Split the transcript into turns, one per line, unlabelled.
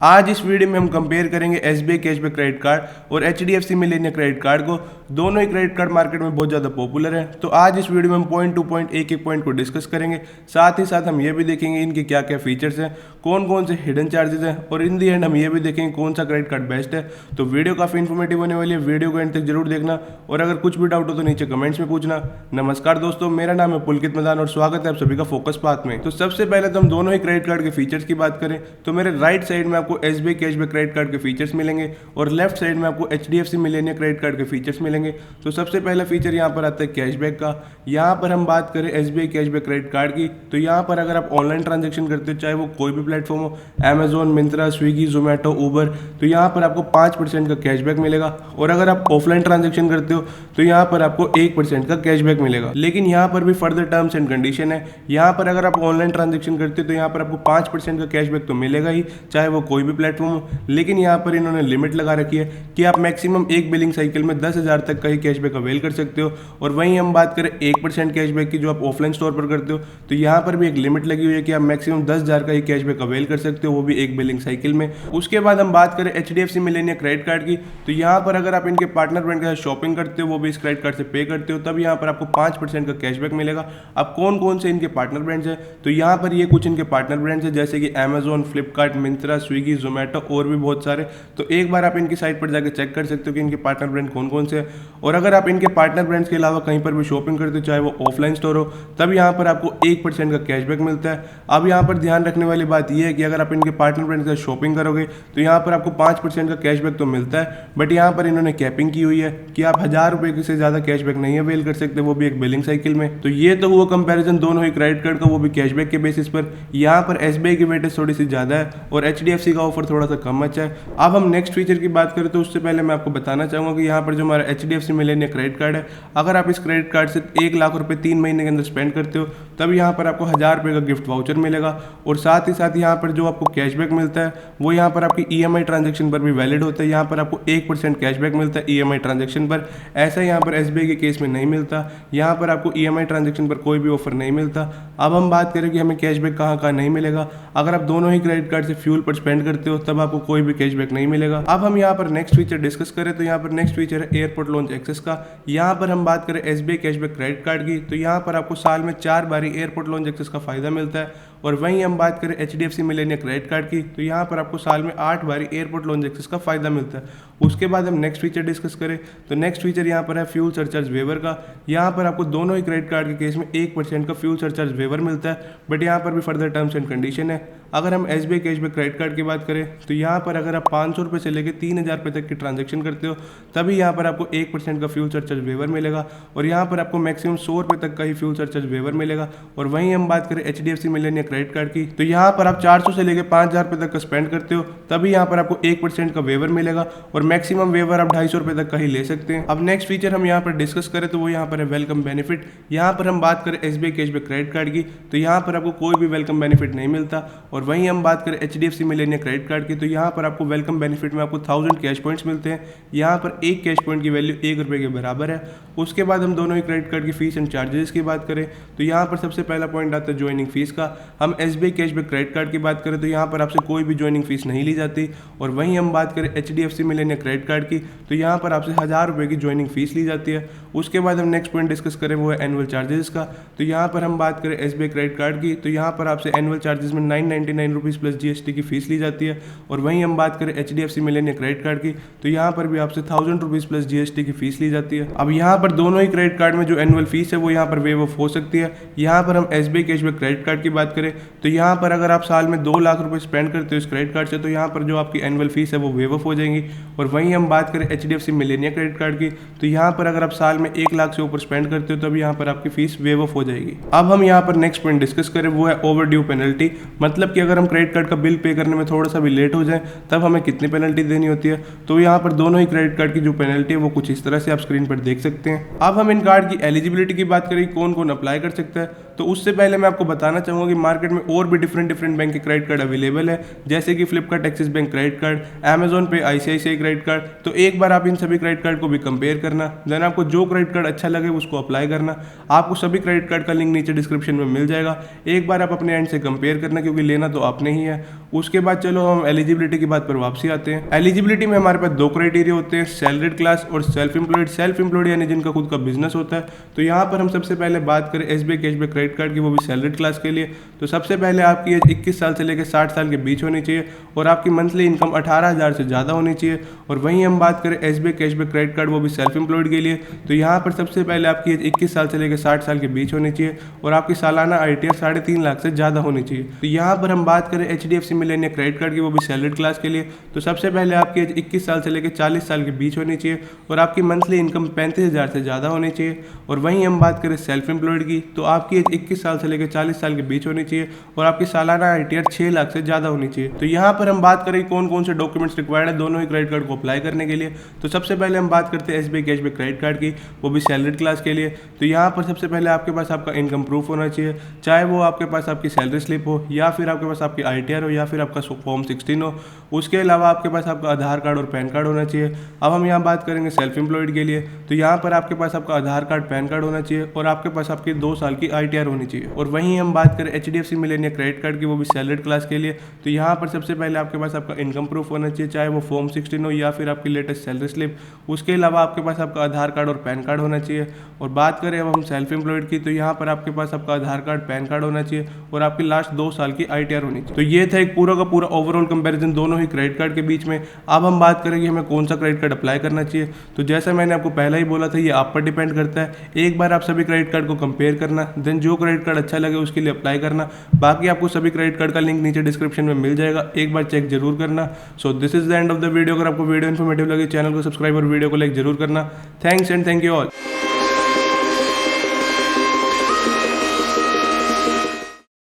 आज इस वीडियो में हम कंपेयर करेंगे एसबीआई कैशबैक क्रेडिट कार्ड और एचडीएफसी मिलेनियर क्रेडिट कार्ड को। दोनों ही क्रेडिट कार्ड मार्केट में बहुत ज़्यादा पॉपुलर है, तो आज इस वीडियो में हम पॉइंट टू पॉइंट एक एक पॉइंट को डिस्कस करेंगे। साथ ही साथ हम ये भी देखेंगे इनके क्या क्या फीचर्स हैं, कौन कौन से हिडन चार्जेस हैं, और इन दी एंड हम ये भी देखेंगे कौन सा क्रेडिट कार्ड बेस्ट है। तो वीडियो काफ़ी इन्फॉर्मेटिव होने वाली है, वीडियो को एंड तक जरूर देखना, और अगर कुछ भी डाउट हो तो नीचे कमेंट्स में पूछना। नमस्कार दोस्तों, मेरा नाम है पुलकित मदान और स्वागत है आप सभी का फोकस पाथ में। तो सबसे पहले तो हम दोनों ही क्रेडिट कार्ड के फीचर्स की बात करें तो मेरे राइट साइड में आपको एसबीआई कैशबैक क्रेडिट कार्ड के फीचर्स मिलेंगे और लेफ्ट साइड में आपको एचडीएफसी मिलेनियर क्रेडिट कार्ड के फीचर्स मिलेंगे। तो सबसे पहला फीचर यहाँ पर आता है कैशबैक का। यहाँ पर हम बात करें एसबीआई कैशबैक क्रेडिट कार्ड की, तो यहाँ पर अगर आप ऑनलाइन ट्रांजेक्शन करते हो, चाहे वो कोई भी प्लेटफॉर्म हो, अमेजोन, मिंत्रा, स्विगी, जोमेटो, उबर, तो यहाँ पर आपको 5% का कैशबैक मिलेगा। और अगर आप ऑफलाइन ट्रांजेक्शन करते हो तो यहाँ पर आपको 1% का कैशबैक मिलेगा। लेकिन यहाँ पर भी फर्दर टर्म्स एंड कंडीशन है। यहाँ पर अगर आप ऑनलाइन ट्रांजेक्शन करते हो तो यहाँ पर आपको 5% का कैशबैक तो मिलेगा ही, चाहे वो कोई भी प्लेटफॉर्म हो। लेकिन यहाँ पर इन्होंने लिमिट लगा रखी है कि आप मैक्सिमम एक बिलिंग साइकिल में 10,000 तक का ही कैशबैक अवेल कर सकते हो। और वहीं हम बात करें 1% कैशबैक की जो आप ऑफलाइन स्टोर पर करते हो, तो यहाँ पर भी एक लिमिट लगी हुई है कि आप मैक्सिमम 10,000 का ही कैशबैक अवेल कर सकते हो, वो भी एक बिलिंग साइकिल में। उसके बाद हम बात करें एचडीएफसी मिलेनियर क्रेडिट कार्ड की, तो यहाँ पर अगर आप इनके पार्टनर ब्रांड के साथ शॉपिंग करते हो, वो भी इस क्रेडिट कार्ड से पे करते हो, तब यहाँ पर आपको 5% का कैशबैक मिलेगा। अब कौन कौन से इनके पार्टनर ब्रांड्स हैं, तो यहाँ पर ये कुछ इनके पार्टनर ब्रांड्स हैं जैसे कि अमेजोन, फ्लिपकार्ट, मिंत्रा, स्विगी, जोमेटो और भी बहुत सारे। तो एक बार आप इनकी साइट पर जाकर चेक कर सकते हो कि इनके पार्टनर ब्रांड कौन कौन से हैं। और अगर आप इनके पार्टनर ब्रांड्स के अलावा कहीं पर भी शॉपिंग करते हो, चाहे वो ऑफलाइन स्टोर हो, तब यहाँ पर आपको 1% का कैशबैक मिलता है। अब यहाँ पर ध्यान रखने वाली बात यह है कि अगर आप इनके पार्टनर ब्रांड के साथ शॉपिंग करोगे तो यहाँ पर आपको 5% का कैशबैक तो मिलता है, बट यहाँ पर इन्होंने कैपिंग की हुई है कि आप 1,000 रुपये से ज़्यादा कैशबैक नहीं अवेल कर सकते, वो भी एक बिलिंग साइकिल में। तो ये तो हुआ कंपैरिजन दोनों ही क्रेडिट कार्ड का, वो भी कैशबैक के बेसिस पर। यहाँ पर एसबीआई की वेटेज थोड़ी सी ज़्यादा है और एचडीएफसी का ऑफर थोड़ा सा कम अच्छा है। अब हम नेक्स्ट फीचर की बात करें तो उससे पहले मैं आपको बताना चाहूँगा कि यहाँ पर जो हमारा एचडीएफसी मिलेनियर क्रेडिट कार्ड है, अगर आप इस क्रेडिट कार्ड से 1 लाख रुपये 3 महीने के अंदर स्पेंड करते हो, तब यहाँ पर आपको 1,000 रुपये का गिफ्ट वाउचर मिलेगा। और साथ ही साथ यहाँ पर जो आपको कैशबैक मिलता है वो यहाँ पर आपकी ईएमआई ट्रांजेक्शन पर भी वैलिड होता है। यहाँ पर आपको 1% कैशबैक मिलता है ईएमआई ट्रांजेक्शन पर। ऐसा यहाँ पर एसबीआई के केस में नहीं मिलता, यहाँ पर आपको ईएमआई ट्रांजेक्शन पर कोई भी ऑफर नहीं मिलता। अब हम बात करें कि हमें कैशबैक कहाँ कहाँ नहीं मिलेगा। अगर आप दोनों ही क्रेडिट कार्ड से फ्यूल पर स्पेंड करते हो तब आपको कोई भी कैशबैक नहीं मिलेगा। अब हम यहाँ पर नेक्स्ट फीचर डिस्कस करें तो यहाँ पर नेक्स्ट फीचर है एयरपोर्ट लॉन्च एक्सेस का। यहाँ पर हम बात करें एसबीआई कैशबैक क्रेडिट कार्ड की, तो यहाँ पर आपको साल में 4 बारी एयरपोर्ट लॉन्च एक्सेस का फायदा मिलता है। और वहीं हम बात करें एचडीएफसी मिलेनियर क्रेडिट कार्ड की, तो यहाँ पर आपको साल में 8 बारी एयरपोर्ट लॉन्च एक्सेस का फायदा मिलता है। उसके बाद हम नेक्स्ट फीचर डिस्कस करें तो नेक्स्ट फीचर यहाँ पर है फ्यूल सरचार्ज वेवर का। यहाँ पर आपको दोनों ही क्रेडिट कार्ड के केस में 1% का फ्यूल सरचार्ज वेवर मिलता है, बट यहाँ पर भी फर्दर टर्म्स एंड कंडीशन है। अगर हम एसबीआई कैशबैक क्रेडिट कार्ड की बात करें तो यहाँ पर अगर आप 500 रुपये से लेकर 3,000 रुपये तक की ट्रांजेक्शन करते हो, तभी यहाँ पर आपको 1% का फ्यूल सरचार्ज वेवर मिलेगा। और यहाँ पर आपको मैक्सिमम 100 रुपये तक का ही फ्यूल सरचार्ज वेवर मिलेगा। और वहीं हम बात करें एचडीएफसी मिलेनियर क्रेडिट कार्ड की, तो यहाँ पर आप 400 से लेकर 5,000 रुपये तक का स्पेंड करते हो, तभी यहाँ पर आपको 1% का वेवर मिलेगा। और मैक्सिमम वेवर आप 250 रुपये तक का ही ले सकते हैं। अब नेक्स्ट फीचर हम यहाँ पर डिस्कस करें तो वो यहाँ पर है वेलकम बेनिफिट। यहाँ पर हम बात करें एसबीआई कैशबैक क्रेडिट कार्ड की, तो यहाँ पर आपको कोई भी वेलकम बेनिफिट नहीं मिलता। और वहीं हम बात करें एचडीएफसी मिलेनियर क्रेडिट कार्ड की, तो यहाँ पर आपको वेलकम बेनिफिट में आपको 1000 कैश पॉइंट्स मिलते हैं। यहाँ पर एक कैश पॉइंट की वैल्यू 1 रुपये के बराबर है। उसके बाद हम दोनों ही क्रेडिट कार्ड की फीस एंड चार्जेस की बात करें तो यहाँ पर सबसे पहला पॉइंट आता है ज्वाइनिंग फीस का। हम एसबीआई कैशबैक क्रेडिट कार्ड की बात करें तो यहाँ पर आपसे कोई भी ज्वाइनिंग फीस नहीं ली जाती। और वहीं हम बात करें एचडीएफसी मिलेनियर क्रेडिट कार्ड की, तो यहाँ पर आपसे 1,000 रुपये की ज्वाइनिंग फीस ली जाती है। उसके बाद हम नेक्स्ट पॉइंट डिस्कस करें वो है एनुअल चार्जेस का। तो यहाँ पर हम बात करें एसबीआई क्रेडिट कार्ड की, तो यहाँ पर आपसे एनुअल चार्जेस में 999 रुपीज़ प्लस जीएसटी की फीस ली जाती है। और वहीं हम बात करें एचडीएफसी मिलेनियर क्रेडिट कार्ड की, तो यहाँ पर भी आपसे 1000 रुपीज़ प्लस जीएसटी की फीस ली जाती है। अब यहाँ पर दोनों ही क्रेडिट कार्ड में जो एनुअल फीस है वो यहाँ पर वेव ऑफ हो सकती है। यहाँ पर हम एसबीआई कैशबैक क्रेडिट कार्ड की बात करें तो यहाँ पर अगर आप साल में 2 लाख रुपये स्पेंड करते हो इस क्रेडिट कार्ड से, तो यहाँ पर जो आपकी एनुअल फीस है वो वेव ऑफ हो जाएंगी। और वहीं हम बात करें एचडीएफसी मिलेनियर क्रेडिट कार्ड की, तो यहाँ पर अगर आप साल में 1 लाख से ऊपर स्पेंड करते हो तब यहाँ पर आपकी फीस वेव ऑफ हो जाएगी। अब हम यहाँ पर नेक्स्ट पॉइंट डिस्कस करें वो है ओवर ड्यू पेनल्टी। मतलब कि अगर हम क्रेडिट कार्ड का बिल पे करने में थोड़ा सा भी लेट हो जाए तब हमें कितनी पेनल्टी देनी होती है। तो यहाँ पर दोनों ही क्रेडिट कार्ड की जो पेनल्टी है वो कुछ इस तरह से आप स्क्रीन पर देख सकते हैं। अब हम इन कार्ड की एलिजिबिलिटी की बात करें कौन कौन अप्लाई कर सकता है, तो उससे पहले मैं आपको बताना चाहूँगा कि मार्केट में और भी डिफरेंट बैंक के क्रेडिट कार्ड अवेलेबल है, जैसे कि Flipkart axis bank credit card, Amazon पे ICICI क्रेडिट कार्ड। तो एक बार आप इन सभी क्रेडिट कार्ड को भी कंपेयर करना, देन आपको जो क्रेडिट कार्ड अच्छा लगे उसको अप्लाई करना। आपको सभी क्रेडिट कार्ड का लिंक नीचे डिस्क्रिप्शन में मिल जाएगा, एक बार आप अपने एंड से कंपेयर करना, क्योंकि लेना तो आपने ही है। उसके बाद चलो हम एलिजिबिलिटी की बात पर वापसी आते हैं। एलिजिबिलिटी में हमारे पास 2 क्राइटेरिया होते हैं, सैलरीड क्लास और सेल्फ एम्प्लॉयड। सेल्फ एम्प्लॉयड यानी जिनका खुद का बिजनेस होता है। तो यहाँ पर हम सबसे पहले बात करें SBI कैशबैक क्रेडिट कार्ड की, वो भी सैलरीड क्लास के लिए। तो सबसे पहले आपकी एज 21 साल से लेकर 60 साल के बीच होनी चाहिए और आपकी मंथली इनकम 18,000 से ज़्यादा होनी चाहिए। और वहीं हम बात करें SBI कैशबैक क्रेडिट कार्ड, वो भी सेल्फ एम्प्लॉयड के लिए। तो यहाँ पर सबसे पहले आपकी एज 21 साल से लेकर 60 साल के बीच होनी चाहिए और आपकी सालाना ITR 3.5 लाख से ज़्यादा होनी चाहिए। तो यहाँ पर हम बात करें HDFC मिलेनिया क्रेडिट कार्ड की, वो भी सैलरीड क्लास के लिए। तो सबसे पहले आपकी एज 21 साल से लेकर 40 साल के बीच होनी चाहिए और आपकी मंथली इनकम 35,000 से ज़्यादा होनी चाहिए। और वहीं हम बात करें सेल्फ एम्प्लॉयड की, तो आपकी एज 21 साल से लेकर 40 साल के बीच होनी चाहिए और आपकी सालाना ITR 6 लाख से ज़्यादा होनी चाहिए। तो यहाँ पर हम बात करें कौन कौन से डॉक्यूमेंट्स रिक्वायर्ड है दोनों ही क्रेडिट कार्ड को अप्लाई करने के लिए। तो सबसे पहले हम बात करते हैं SBI कैशबैक क्रेडिट कार्ड की, वो भी सैलरीड क्लास के लिए। तो यहाँ पर सबसे पहले आपके पास आपका इनकम प्रूफ होना चाहिए, चाहे वो आपके पास आपकी सैलरी स्लिप हो या फिर आपके पास आपकी ITR हो या फिर आपका फॉर्म 16 हो। उसके अलावा आपके पास आपका आधार कार्ड और पैन कार्ड होना चाहिए। अब हम यहाँ बात करेंगे सेल्फ एम्प्लॉयड के लिए, तो यहाँ पर आपके पास आपका आधार कार्ड, पैन कार्ड होना चाहिए और आपके पास आपकी 2 साल की ITR होनी चाहिए। और वहीं हम बात करें HDFC मिलेनिया क्रेडिट कार्ड की, वो भी सैलरीड क्लास के लिए। तो यहाँ पर सबसे पहले आपके पास आपका इनकम प्रूफ होना चाहिए, चाहे वो फॉर्म 16 हो या फिर आपकी लेटेस्ट सैलरी स्लिप। उसके अलावा आपके पास आपका आधार कार्ड और पैन कार्ड होना चाहिए। और बात करें अब हम सेल्फ एम्प्लॉयड की, तो यहाँ पर आपके पास आपका आधार कार्ड, पैन कार्ड होना चाहिए और आपकी लास्ट 2 साल की ITR होनी चाहिए। तो ये था एक पूरा का पूरा ओवरऑल कंपैरिजन दोनों ही क्रेडिट कार्ड के बीच में। अब हम बात करेंगे हमें कौन सा क्रेडिट कार्ड अप्लाई करना चाहिए। तो जैसा मैंने आपको पहले ही बोला था, ये आप पर डिपेंड करता है। एक बार आप सभी क्रेडिट कार्ड को कंपेयर करना, देन जो क्रेडिट कार्ड अच्छा लगे उसके लिए अप्लाई करना। बाकी आपको सभी क्रेडिट कार्ड का लिंक नीचे डिस्क्रिप्शन में मिल जाएगा, एक बार चेक जरूर करना। So this is the end of the video. अगर आपको वीडियो इन्फॉर्मेटिव लगे, चैनल को सब्सक्राइब और वीडियो को लाइक जरूर करना। Thanks and thank you all.